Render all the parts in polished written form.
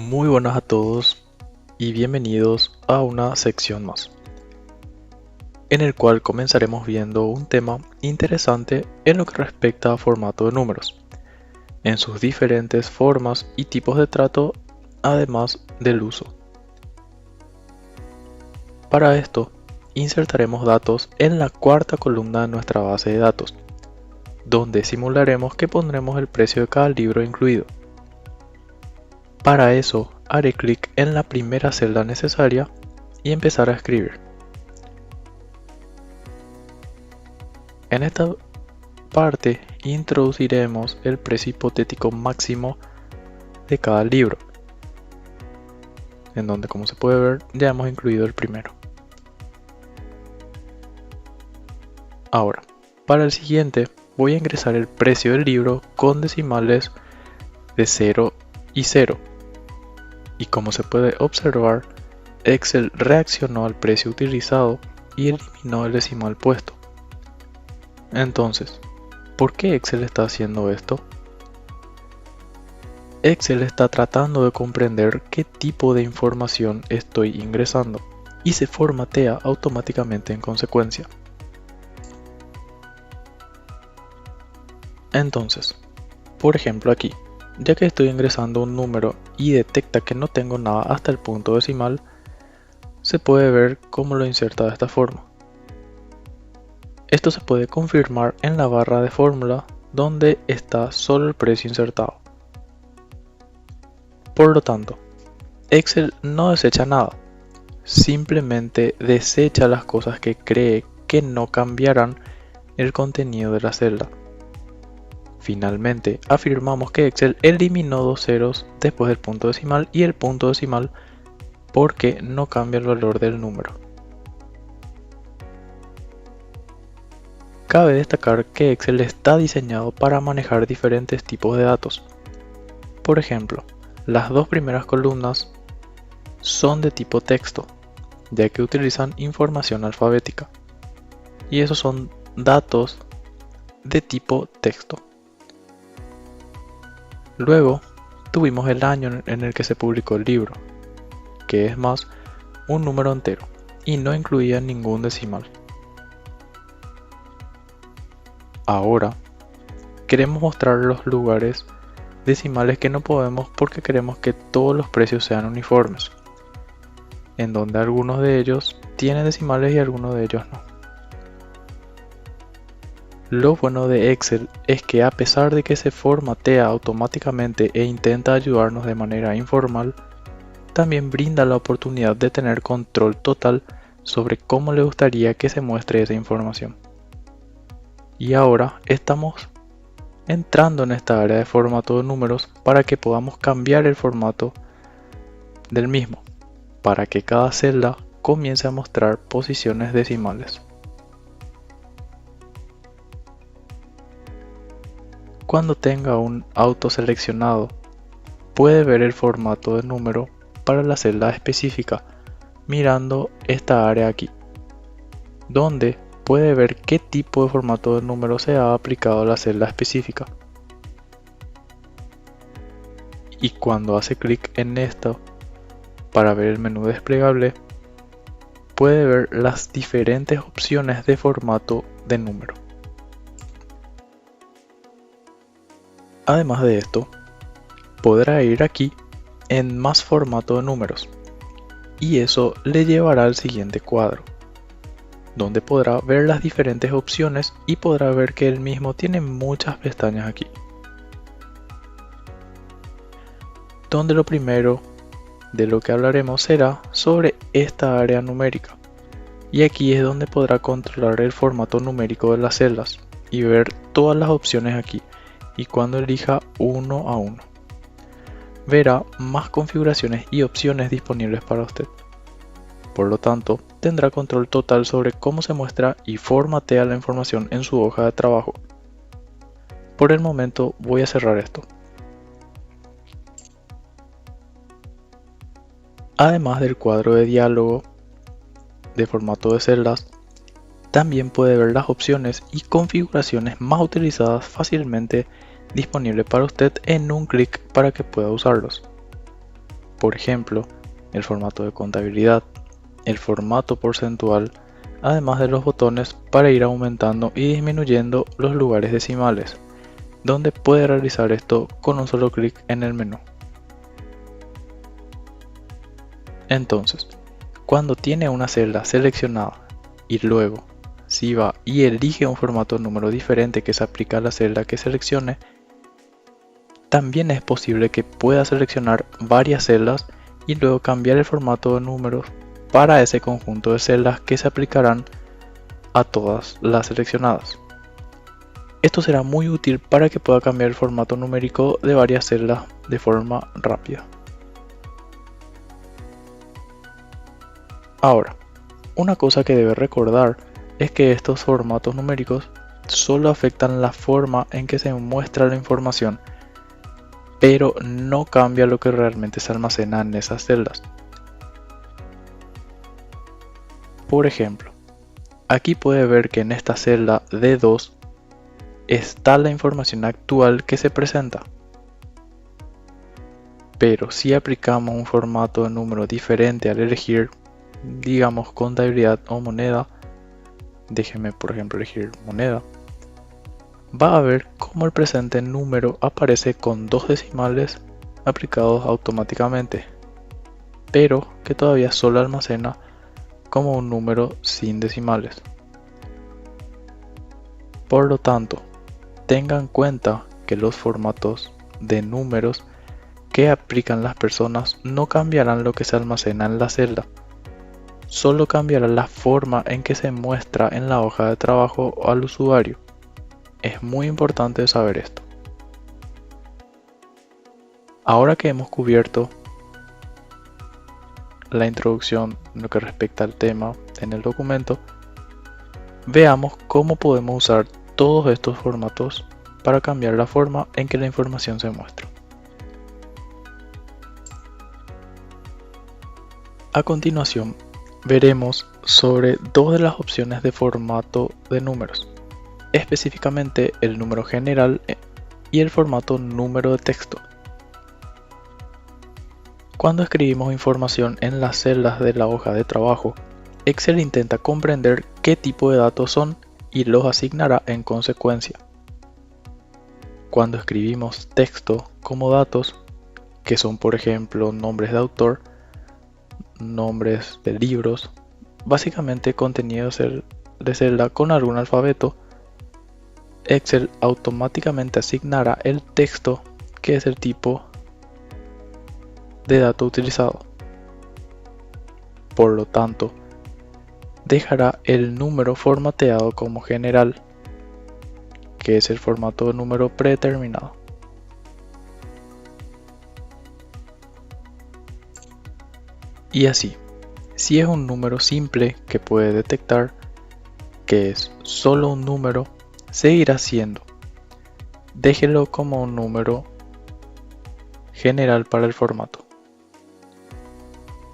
Muy buenas a todos y bienvenidos a una sección más, en el cual comenzaremos viendo un tema interesante en lo que respecta a formato de números, en sus diferentes formas y tipos de trato, además del uso. Para esto, insertaremos datos en la cuarta columna de nuestra base de datos, donde simularemos que pondremos el precio de cada libro incluido. Para eso, haré clic en la primera celda necesaria y empezar a escribir. En esta parte introduciremos el precio hipotético máximo de cada libro, en donde, como se puede ver, ya hemos incluido el primero. Ahora, para el siguiente voy a ingresar el precio del libro con decimales de 0 y 0. Y como se puede observar, Excel reaccionó al precio utilizado y eliminó el decimal puesto. Entonces, ¿por qué Excel está haciendo esto? Excel está tratando de comprender qué tipo de información estoy ingresando y se formatea automáticamente en consecuencia. Entonces, por ejemplo aquí, ya que estoy ingresando un número y detecta que no tengo nada hasta el punto decimal, se puede ver cómo lo inserta de esta forma. Esto se puede confirmar en la barra de fórmula donde está solo el precio insertado. Por lo tanto, Excel no desecha nada, simplemente desecha las cosas que cree que no cambiarán el contenido de la celda. Finalmente, afirmamos que Excel eliminó dos ceros después del punto decimal y el punto decimal porque no cambia el valor del número. Cabe destacar que Excel está diseñado para manejar diferentes tipos de datos. Por ejemplo, las dos primeras columnas son de tipo texto, ya que utilizan información alfabética, y esos son datos de tipo texto. Luego tuvimos el año en el que se publicó el libro, que es más un número entero y no incluía ningún decimal. Ahora queremos mostrar los lugares decimales que no podemos porque queremos que todos los precios sean uniformes, en donde algunos de ellos tienen decimales y algunos de ellos no. Lo bueno de Excel es que a pesar de que se formatea automáticamente e intenta ayudarnos de manera informal, también brinda la oportunidad de tener control total sobre cómo le gustaría que se muestre esa información. Y ahora estamos entrando en esta área de formato de números para que podamos cambiar el formato del mismo, para que cada celda comience a mostrar posiciones decimales. Cuando tenga un auto seleccionado, puede ver el formato de número para la celda específica mirando esta área aquí, donde puede ver qué tipo de formato de número se ha aplicado a la celda específica. Y cuando hace clic en esto para ver el menú desplegable, puede ver las diferentes opciones de formato de número. Además de esto, podrá ir aquí en más formato de números y eso le llevará al siguiente cuadro, donde podrá ver las diferentes opciones y podrá ver que el mismo tiene muchas pestañas aquí, donde lo primero de lo que hablaremos será sobre esta área numérica, y aquí es donde podrá controlar el formato numérico de las celdas y ver todas las opciones aquí, y cuando elija uno a uno verá más configuraciones y opciones disponibles para usted. Por lo tanto, tendrá control total sobre cómo se muestra y formatea la información en su hoja de trabajo. Por el momento voy a cerrar esto. Además del cuadro de diálogo de formato de celdas, también puede ver las opciones y configuraciones más utilizadas fácilmente disponibles para usted en un clic para que pueda usarlos. por ejemplo, el formato de contabilidad, el formato porcentual, además de los botones para ir aumentando y disminuyendo los lugares decimales, donde puede realizar esto con un solo clic en el menú. Entonces, cuando tiene una celda seleccionada y luego si va y elige un formato número diferente que se aplica a la celda que seleccione, también es posible que pueda seleccionar varias celdas y luego cambiar el formato de números para ese conjunto de celdas que se aplicarán a todas las seleccionadas. Esto será muy útil para que pueda cambiar el formato numérico de varias celdas de forma rápida. Ahora, una cosa que debe recordar es que estos formatos numéricos solo afectan la forma en que se muestra la información, pero no cambia lo que realmente se almacena en esas celdas. Por ejemplo, aquí puede ver que en esta celda D2 está la información actual que se presenta. Pero si aplicamos un formato de número diferente al elegir, digamos contabilidad o moneda, déjeme por ejemplo elegir moneda, va a ver cómo el presente número aparece con dos decimales aplicados automáticamente, pero que todavía solo almacena como un número sin decimales. Por lo tanto, tengan en cuenta que los formatos de números que aplican las personas no cambiarán lo que se almacena en la celda, solo cambiará la forma en que se muestra en la hoja de trabajo al usuario. Es muy importante saber esto. Ahora que hemos cubierto la introducción en lo que respecta al tema en el documento, veamos cómo podemos usar todos estos formatos para cambiar la forma en que la información se muestra. A continuación, veremos sobre dos de las opciones de formato de números, específicamente el número general y el formato número de texto. Cuando escribimos información en las celdas de la hoja de trabajo, Excel intenta comprender qué tipo de datos son y los asignará en consecuencia. Cuando escribimos texto como datos, que son por ejemplo nombres de autor, nombres de libros, básicamente contenido de celda con algún alfabeto, Excel automáticamente asignará el texto que es el tipo de dato utilizado. Por lo tanto, dejará el número formateado como general, que es el formato de número predeterminado. Y así, si es un número simple que puede detectar que es solo un número, seguirá siendo. Déjelo como un número general para el formato.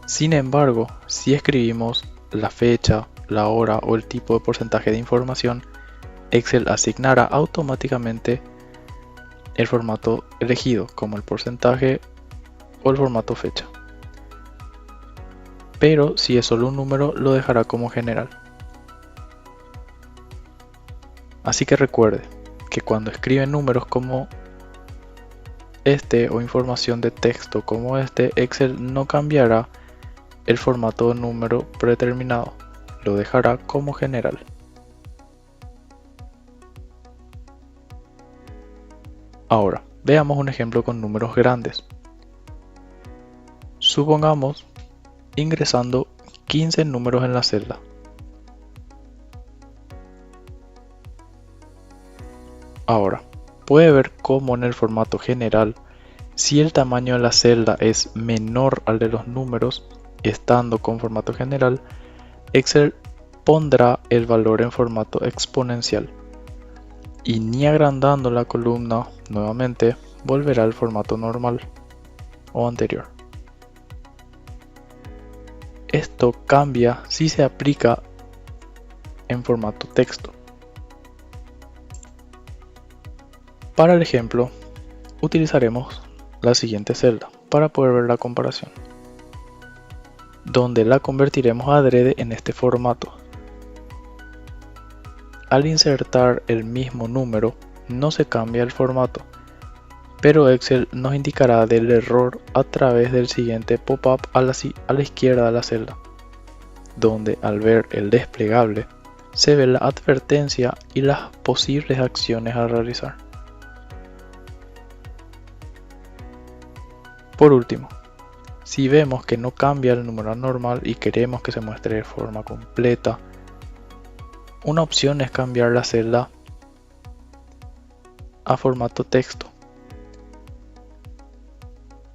Sin embargo, si escribimos la fecha, la hora o el tipo de porcentaje de información, Excel asignará automáticamente el formato elegido, como el porcentaje o el formato fecha. Pero si es solo un número, lo dejará como general. Así que recuerde que cuando escribe números como este o información de texto como este, Excel no cambiará el formato de número predeterminado, lo dejará como general. Ahora, veamos un ejemplo con números grandes. Supongamos ingresando 15 números en la celda. Ahora, puede ver cómo en el formato general, si el tamaño de la celda es menor al de los números, estando con formato general, Excel pondrá el valor en formato exponencial y ni agrandando la columna nuevamente volverá al formato normal o anterior. Esto cambia si se aplica en formato texto. Para el ejemplo, utilizaremos la siguiente celda, para poder ver la comparación, donde la convertiremos adrede en este formato. Al insertar el mismo número no se cambia el formato, pero Excel nos indicará del error a través del siguiente pop-up a la izquierda de la celda, donde al ver el desplegable se ve la advertencia y las posibles acciones a realizar. Por último, si vemos que no cambia el número anormal y queremos que se muestre de forma completa, una opción es cambiar la celda a formato texto.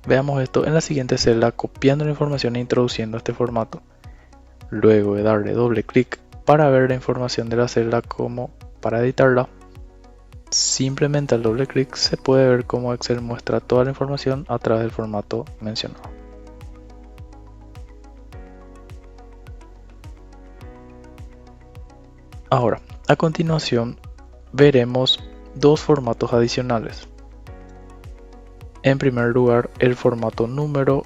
Veamos esto en la siguiente celda copiando la información e introduciendo este formato. Luego de darle doble clic para ver la información de la celda como para editarla, simplemente al doble clic se puede ver cómo Excel muestra toda la información a través del formato mencionado. Ahora, a continuación veremos dos formatos adicionales. En primer lugar, el formato número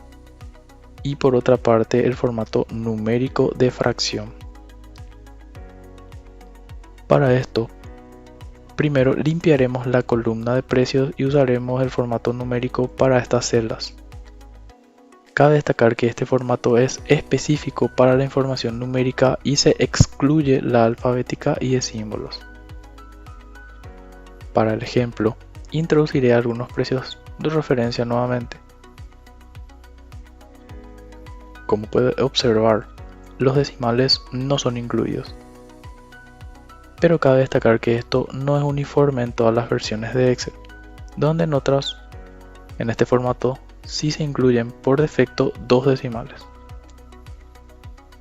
y por otra parte el formato numérico de fracción. Para esto, primero limpiaremos la columna de precios y usaremos el formato numérico para estas celdas. Cabe destacar que este formato es específico para la información numérica y se excluye la alfabética y de símbolos. Para el ejemplo, introduciré algunos precios de referencia nuevamente. Como puede observar, los decimales no son incluidos. Pero cabe destacar que esto no es uniforme en todas las versiones de Excel, donde en otras, en este formato, sí se incluyen por defecto dos decimales.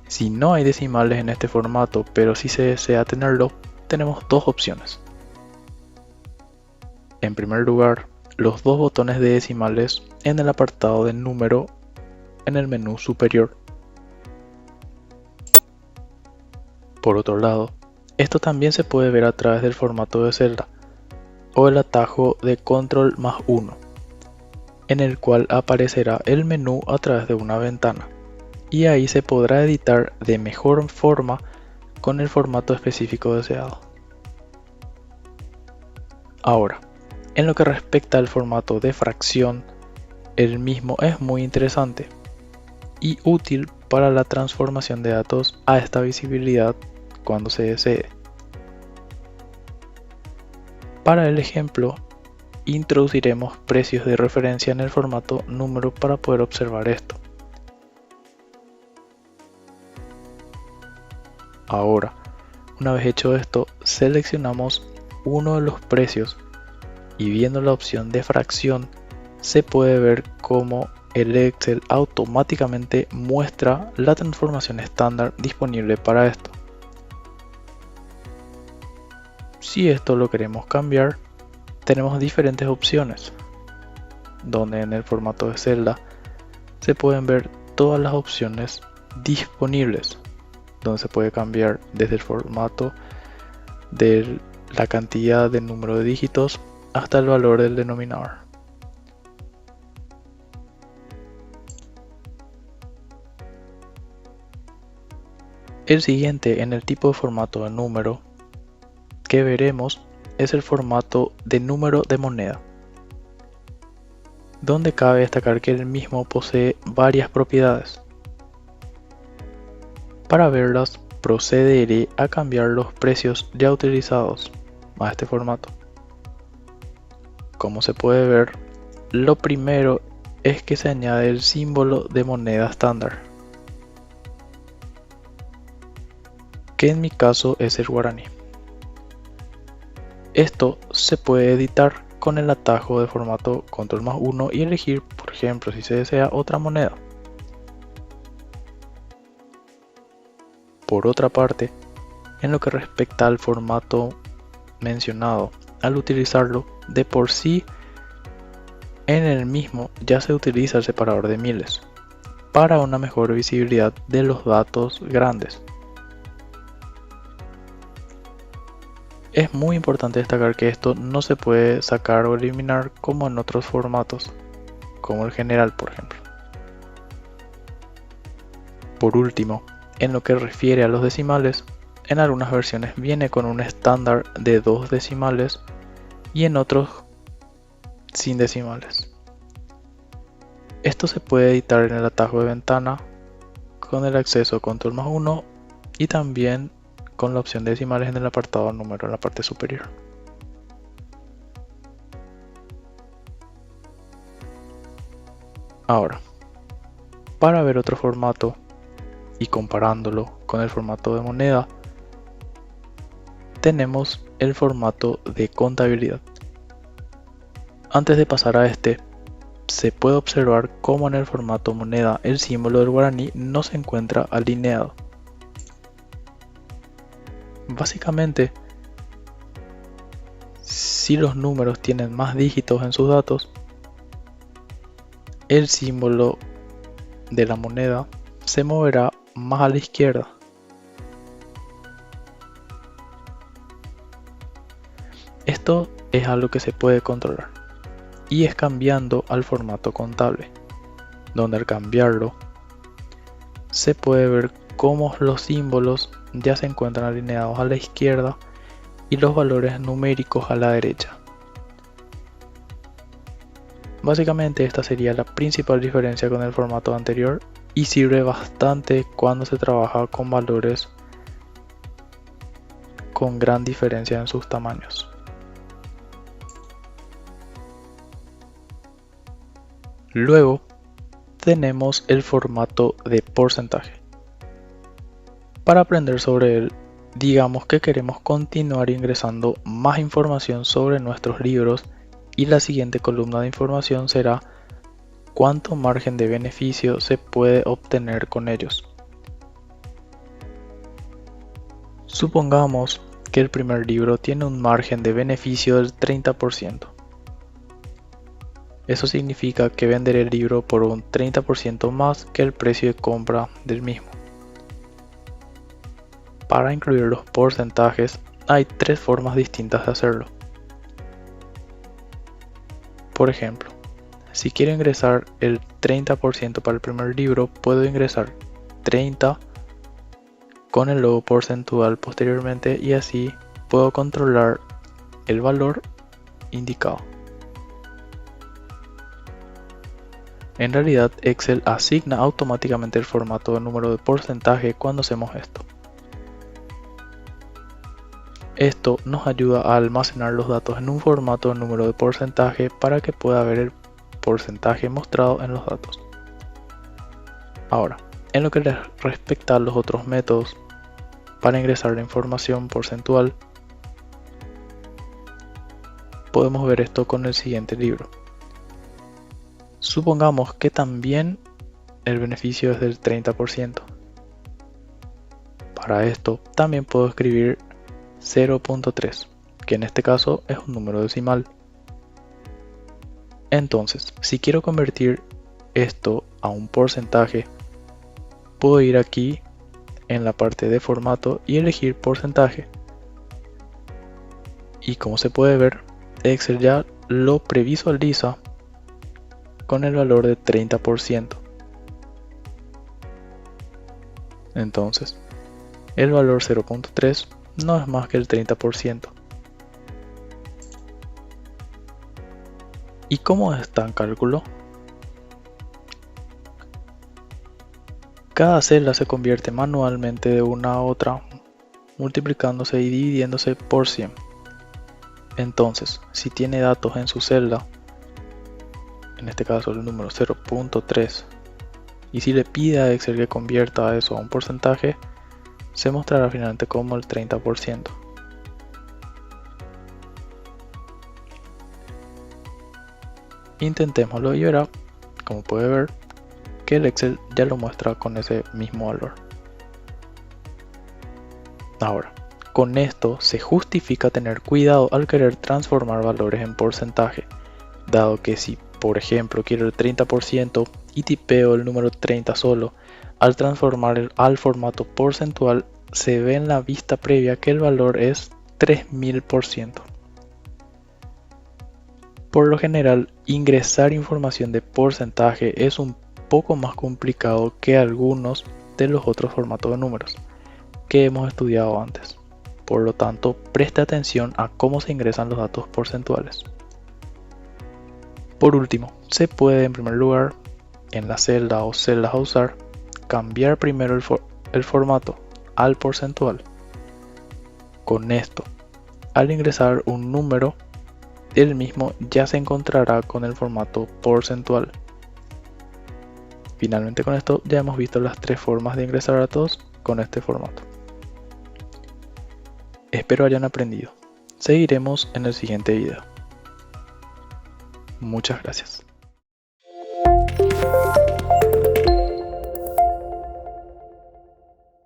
Si no hay decimales en este formato, pero si se desea tenerlo, tenemos dos opciones. En primer lugar, los dos botones de decimales en el apartado de número en el menú superior. Por otro lado, esto también se puede ver a través del formato de celda o el atajo de control más 1, en el cual aparecerá el menú a través de una ventana y ahí se podrá editar de mejor forma con el formato específico deseado. Ahora, en lo que respecta al formato de fracción, el mismo es muy interesante y útil para la transformación de datos a esta visibilidad cuando se desee. Para el ejemplo, introduciremos precios de referencia en el formato número para poder observar esto. Ahora, una vez hecho esto, seleccionamos uno de los precios y viendo la opción de fracción se puede ver cómo el Excel automáticamente muestra la transformación estándar disponible para esto. Si esto lo queremos cambiar, tenemos diferentes opciones, donde en el formato de celda se pueden ver todas las opciones disponibles, donde se puede cambiar desde el formato de la cantidad de número de dígitos hasta el valor del denominador. El siguiente en el tipo de formato de número que veremos es el formato de número de moneda, donde cabe destacar que el mismo posee varias propiedades. Para verlas, procederé a cambiar los precios ya utilizados a este formato. Como se puede ver, lo primero es que se añade el símbolo de moneda estándar, que en mi caso es el guaraní. Esto se puede editar con el atajo de formato control más 1 y elegir, por ejemplo, si se desea otra moneda. Por otra parte, en lo que respecta al formato mencionado, al utilizarlo de por sí, en el mismo ya se utiliza el separador de miles para una mejor visibilidad de los datos grandes. Es muy importante destacar que esto no se puede sacar o eliminar como en otros formatos, como el general, por ejemplo. Por último, en lo que refiere a los decimales, en algunas versiones viene con un estándar de 2 decimales y en otros sin decimales. Esto se puede editar en el atajo de ventana con el acceso Control+1 y también con la opción de decimales en el apartado número en la parte superior. Ahora, para ver otro formato y comparándolo con el formato de moneda, tenemos el formato de contabilidad. Antes de pasar a este, se puede observar cómo en el formato moneda el símbolo del guaraní no se encuentra alineado. Básicamente, si los números tienen más dígitos en sus datos, el símbolo de la moneda se moverá más a la izquierda. Esto es algo que se puede controlar y es cambiando al formato contable, donde al cambiarlo se puede ver cómo los símbolos ya se encuentran alineados a la izquierda y los valores numéricos a la derecha. Básicamente esta sería la principal diferencia con el formato anterior y sirve bastante cuando se trabaja con valores con gran diferencia en sus tamaños. Luego tenemos el formato de porcentaje. Para aprender sobre él, digamos que queremos continuar ingresando más información sobre nuestros libros y la siguiente columna de información será cuánto margen de beneficio se puede obtener con ellos. Supongamos que el primer libro tiene un margen de beneficio del 30%. Eso significa que venderé el libro por un 30% más que el precio de compra del mismo. Para incluir los porcentajes hay 3 formas distintas de hacerlo. Por ejemplo, si quiero ingresar el 30% para el primer libro, puedo ingresar 30 con el logo porcentual posteriormente y así puedo controlar el valor indicado. En realidad, Excel asigna automáticamente el formato de número de porcentaje cuando hacemos esto. Esto nos ayuda a almacenar los datos en un formato de número de porcentaje para que pueda ver el porcentaje mostrado en los datos. Ahora, en lo que respecta a los otros métodos para ingresar la información porcentual, podemos ver esto con el siguiente libro. Supongamos que también el beneficio es del 30%. Para esto también puedo escribir 0.3, que en este caso es un número decimal. Entonces, si quiero convertir esto a un porcentaje, puedo ir aquí en la parte de formato y elegir porcentaje. Y como se puede ver, Excel ya lo previsualiza con el valor de 30%. Entonces, el valor 0.3 no es más que el 30%. ¿Y cómo está en cálculo? Cada celda se convierte manualmente de una a otra, multiplicándose y dividiéndose por 100. Entonces, si tiene datos en su celda, en este caso el número 0.3, y si le pide a Excel que convierta eso a un porcentaje, se mostrará finalmente como el 30%. Intentémoslo y verá, como puede ver, que el Excel ya lo muestra con ese mismo valor. Ahora, con esto se justifica tener cuidado al querer transformar valores en porcentaje, dado que si, por ejemplo, quiero el 30% y tipeo el número 30 solo, al transformar al formato porcentual se ve en la vista previa que el valor es 3000%. Por lo general, ingresar información de porcentaje es un poco más complicado que algunos de los otros formatos de números que hemos estudiado antes. Por lo tanto, preste atención a cómo se ingresan los datos porcentuales. Por último, se puede en primer lugar, en la celda o celdas a usar, cambiar primero el formato al porcentual. Con esto, al ingresar un número, el mismo ya se encontrará con el formato porcentual. Finalmente, con esto ya hemos visto las tres formas de ingresar datos con este formato. Espero hayan aprendido. Seguiremos en el siguiente video. Muchas gracias.